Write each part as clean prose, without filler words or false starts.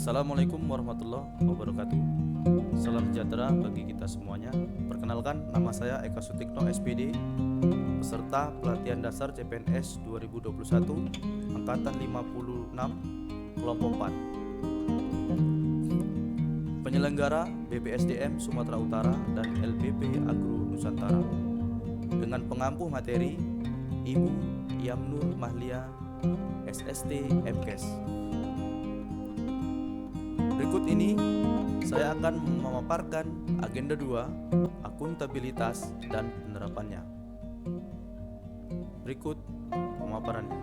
Assalamualaikum warahmatullahi wabarakatuh. Salam sejahtera bagi kita semuanya. Perkenalkan, nama saya Eka Sutikno SPD, peserta pelatihan dasar CPNS 2021 Angkatan 56 Kelompok 4. Penyelenggara BPSDM Sumatera Utara dan LPP Agro Nusantara. Dengan pengampu materi Ibu Yamnur Mahlia, SST MKes. Berikut ini saya akan memaparkan agenda 2, akuntabilitas dan penerapannya. Berikut pemaparannya.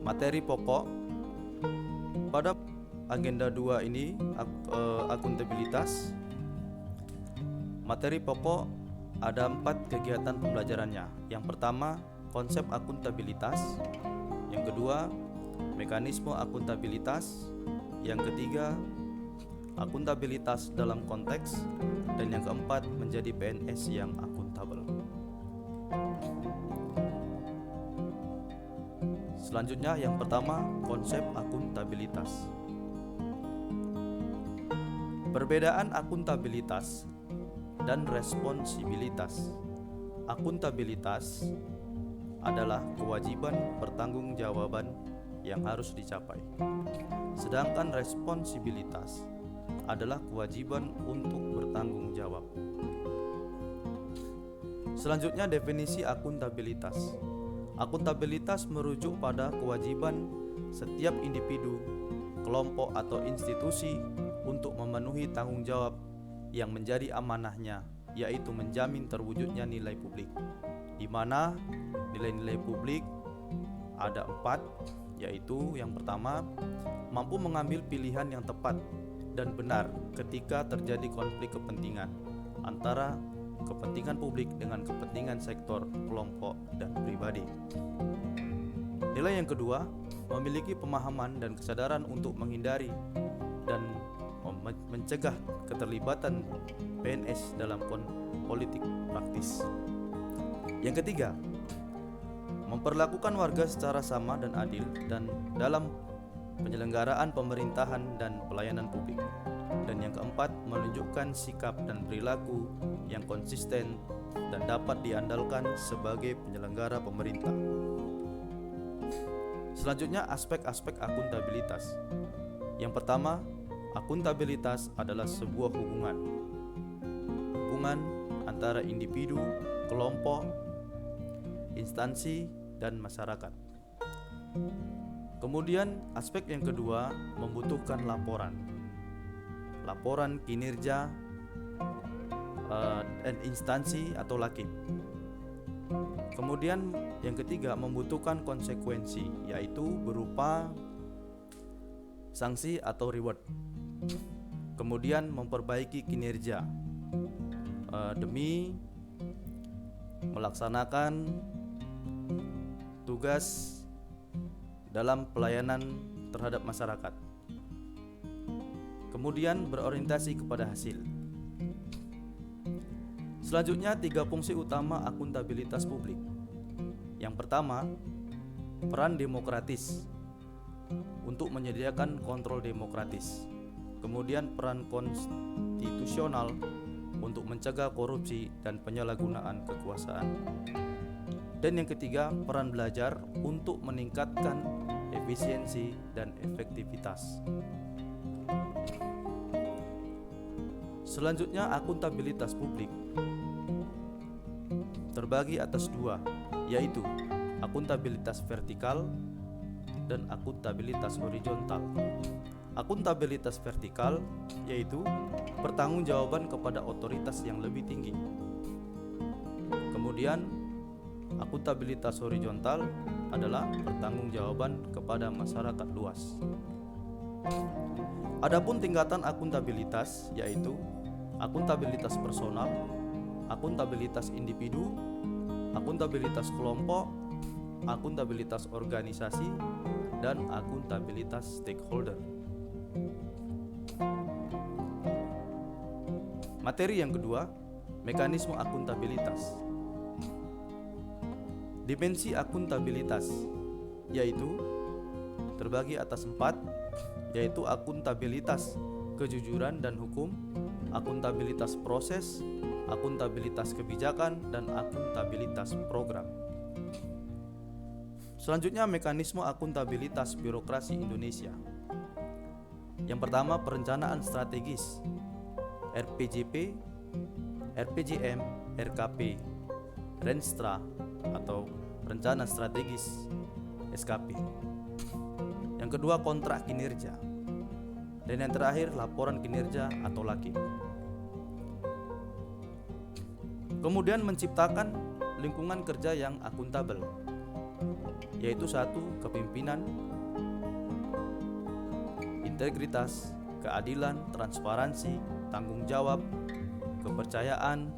Materi pokok pada agenda 2 ini akuntabilitas. Materi pokok ada 4 kegiatan pembelajarannya. Yang pertama, konsep akuntabilitas. Yang kedua, mekanisme akuntabilitas. Yang ketiga, akuntabilitas dalam konteks. Dan yang keempat, menjadi PNS yang akuntabel. Selanjutnya, yang pertama, konsep akuntabilitas. Perbedaan akuntabilitas dan responsibilitas. Akuntabilitas adalah kewajiban pertanggungjawaban yang harus dicapai. Sedangkan responsibilitas adalah kewajiban untuk bertanggung jawab. Selanjutnya, definisi akuntabilitas. Akuntabilitas merujuk pada kewajiban setiap individu, kelompok atau institusi untuk memenuhi tanggung jawab yang menjadi amanahnya, yaitu menjamin terwujudnya nilai publik, di mana nilai-nilai publik ada 4, yaitu yang pertama, mampu mengambil pilihan yang tepat dan benar ketika terjadi konflik kepentingan antara kepentingan publik dengan kepentingan sektor, kelompok, dan pribadi. Nilai yang kedua, memiliki pemahaman dan kesadaran untuk menghindari dan mencegah keterlibatan PNS dalam politik praktis. Yang ketiga, memperlakukan warga secara sama dan adil dan dalam penyelenggaraan pemerintahan dan pelayanan publik. Dan yang keempat, menunjukkan sikap dan perilaku yang konsisten dan dapat diandalkan sebagai penyelenggara pemerintah. Selanjutnya, aspek-aspek akuntabilitas. Yang pertama, akuntabilitas adalah sebuah hubungan antara individu, kelompok, instansi, dan masyarakat. Kemudian aspek yang kedua, membutuhkan laporan kinerja dan instansi atau LAKIP. Kemudian yang ketiga, membutuhkan konsekuensi, yaitu berupa sanksi atau reward. Kemudian memperbaiki kinerja demi melaksanakan tugas dalam pelayanan terhadap masyarakat. Kemudian berorientasi kepada hasil. Selanjutnya, 3 fungsi utama akuntabilitas publik. Yang pertama, peran demokratis untuk menyediakan kontrol demokratis. Kemudian peran konstitusional untuk mencegah korupsi dan penyalahgunaan kekuasaan. Dan yang ketiga, peran belajar untuk meningkatkan efisiensi dan efektivitas. Selanjutnya, akuntabilitas publik terbagi atas 2, yaitu akuntabilitas vertikal dan akuntabilitas horizontal. Akuntabilitas vertikal yaitu pertanggungjawaban kepada otoritas yang lebih tinggi. Kemudian akuntabilitas horizontal adalah pertanggungjawaban kepada masyarakat luas. Adapun tingkatan akuntabilitas yaitu akuntabilitas personal, akuntabilitas individu, akuntabilitas kelompok, akuntabilitas organisasi, dan akuntabilitas stakeholder. Materi yang kedua, mekanisme akuntabilitas. Dimensi akuntabilitas yaitu terbagi atas 4, yaitu akuntabilitas kejujuran dan hukum, akuntabilitas proses, akuntabilitas kebijakan, dan akuntabilitas program. Selanjutnya, mekanisme akuntabilitas birokrasi Indonesia. Yang pertama, perencanaan strategis, RPJP, RPJM, RKP, Renstra atau rencana strategis, SKP. Yang kedua, kontrak kinerja. Dan yang terakhir, laporan kinerja atau LAKI. Kemudian menciptakan lingkungan kerja yang akuntabel, yaitu 1. Kepemimpinan, integritas, keadilan, transparansi, tanggung jawab, kepercayaan,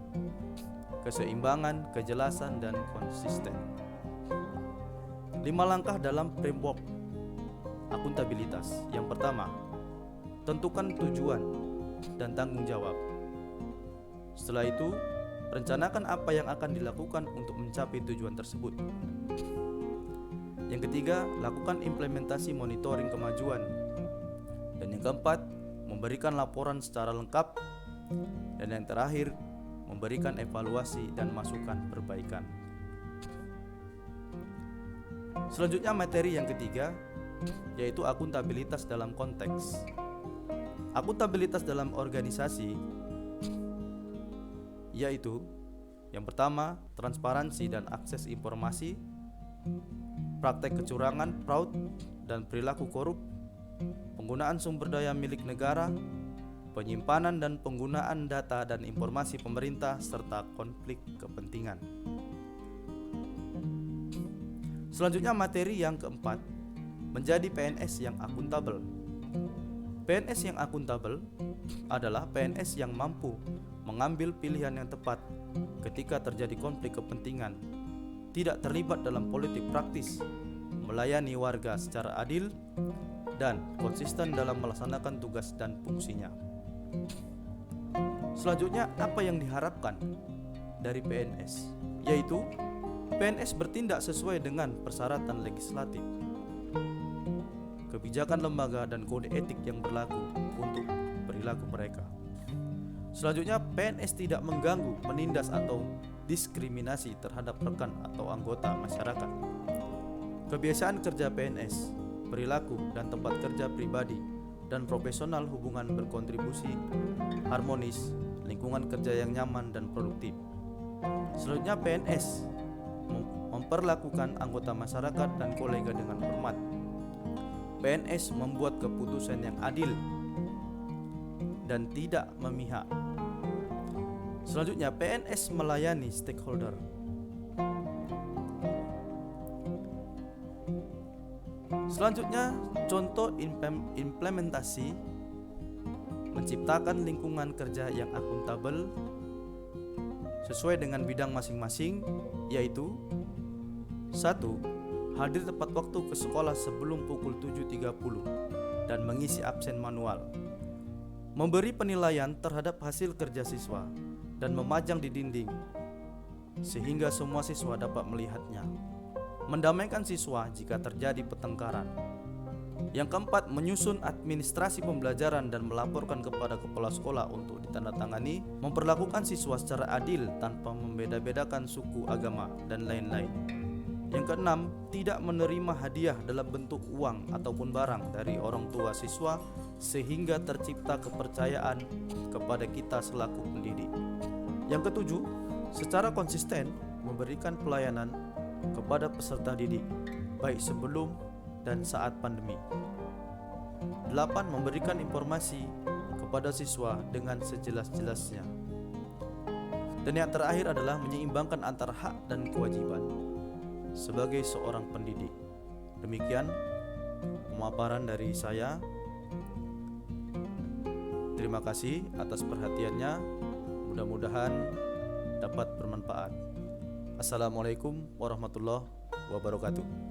keseimbangan, kejelasan, dan konsisten. 5 langkah dalam framework akuntabilitas. Yang pertama, tentukan tujuan dan tanggung jawab. Setelah itu, rencanakan apa yang akan dilakukan untuk mencapai tujuan tersebut. Yang ketiga, lakukan implementasi monitoring kemajuan. Dan yang keempat, memberikan laporan secara lengkap. Dan yang terakhir, memberikan evaluasi dan masukan perbaikan. Selanjutnya, materi yang ketiga, yaitu akuntabilitas dalam konteks. Akuntabilitas dalam organisasi yaitu yang pertama, transparansi dan akses informasi, praktek kecurangan, fraud, dan perilaku korup, penggunaan sumber daya milik negara, penyimpanan dan penggunaan data dan informasi pemerintah, serta konflik kepentingan. Selanjutnya, materi yang keempat, menjadi PNS yang akuntabel. PNS yang akuntabel adalah PNS yang mampu mengambil pilihan yang tepat ketika terjadi konflik kepentingan, tidak terlibat dalam politik praktis, melayani warga secara adil, dan konsisten dalam melaksanakan tugas dan fungsinya. Selanjutnya, apa yang diharapkan dari PNS? Yaitu PNS bertindak sesuai dengan persyaratan legislatif, kebijakan lembaga, dan kode etik yang berlaku untuk perilaku mereka. Selanjutnya, PNS tidak mengganggu, menindas, atau diskriminasi terhadap rekan atau anggota masyarakat. Kebiasaan kerja PNS, perilaku dan tempat kerja pribadi dan profesional, hubungan berkontribusi, harmonis, lingkungan kerja yang nyaman dan produktif. Selanjutnya, PNS memperlakukan anggota masyarakat dan kolega dengan hormat. PNS membuat keputusan yang adil dan tidak memihak. Selanjutnya, PNS melayani stakeholder. Selanjutnya, contoh implementasi menciptakan lingkungan kerja yang akuntabel sesuai dengan bidang masing-masing, yaitu 1. Hadir tepat waktu ke sekolah sebelum pukul 7.30 dan mengisi absen manual. Memberi penilaian terhadap hasil kerja siswa dan memajang di dinding sehingga semua siswa dapat melihatnya. Mendamaikan siswa jika terjadi pertengkaran. Yang keempat, menyusun administrasi pembelajaran dan melaporkan kepada kepala sekolah untuk ditandatangani. Memperlakukan siswa secara adil tanpa membeda-bedakan suku, agama, dan lain-lain. Yang keenam, tidak menerima hadiah dalam bentuk uang ataupun barang dari orang tua siswa sehingga tercipta kepercayaan kepada kita selaku pendidik. Yang ketujuh, secara konsisten memberikan pelayanan kepada peserta didik baik sebelum dan saat pandemi. 8. Memberikan informasi kepada siswa dengan sejelas-jelasnya. Dan yang terakhir adalah menyeimbangkan antara hak dan kewajiban sebagai seorang pendidik. Demikian pemaparan dari saya. Terima kasih atas perhatiannya. Mudah-mudahan dapat bermanfaat. Assalamualaikum warahmatullahi wabarakatuh.